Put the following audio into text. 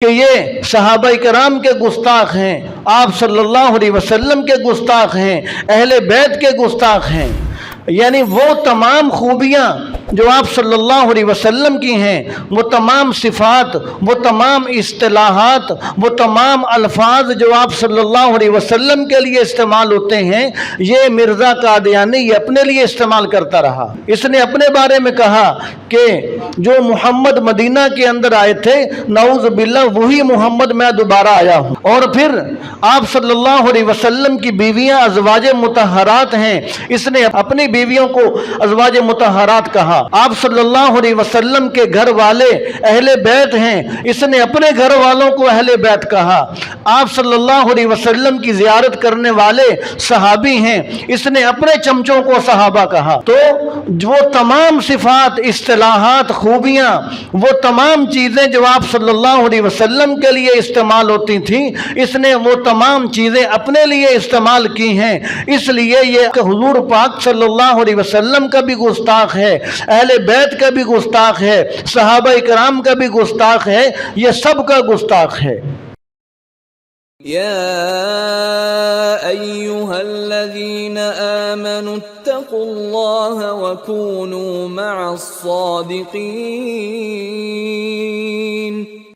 کہ یہ صحابہ کرام کے گستاخ ہیں، آپ صلی اللہ علیہ وسلم کے گستاخ ہیں، اہل بیت کے گستاخ ہیں۔ یعنی وہ تمام خوبیاں جو آپ صلی اللہ علیہ وسلم کی ہیں، وہ تمام صفات، وہ تمام اصطلاحات، وہ تمام الفاظ جو آپ صلی اللہ علیہ وسلم کے لیے استعمال ہوتے ہیں، یہ مرزا قادیانی یہ اپنے لیے استعمال کرتا رہا۔ اس نے اپنے بارے میں کہا کہ جو محمد مدینہ کے اندر آئے تھے، نعوذ باللہ وہی محمد میں دوبارہ آیا ہوں۔ اور پھر آپ صلی اللہ علیہ وسلم کی بیویاں ازواج مطہرات ہیں، اس نے اپنی بیویوں کو ازواج مطہرات کہا۔ آپ صلی اللہ علیہ وسلم کے گھر والے اہل بیت ہیں، اس نے اپنے گھر والوں کو اہل بیت کہا۔ آپ صلی اللہ علیہ وسلم کی زیارت کرنے والے صحابی ہیں، اس نے اپنے چمچوں کو صحابہ کہا۔ تو وہ تمام صفات، اصطلاحات، خوبیاں، وہ تمام چیزیں جو آپ صلی اللہ علیہ وسلم کے لیے استعمال ہوتی تھیں، اس نے وہ تمام چیزیں اپنے لیے استعمال کی ہیں۔ اس لیے یہ کہ حضور پاک صلی اللہ علیہ وسلم کا بھی گستاخ ہے، اہل بیت کا بھی گستاخ ہے، صحابہ کرام کا بھی گستاخ ہے، یہ سب کا گستاخ ہے۔ يا أيها الذين آمنوا اتقوا الله وكونوا مع الصادقين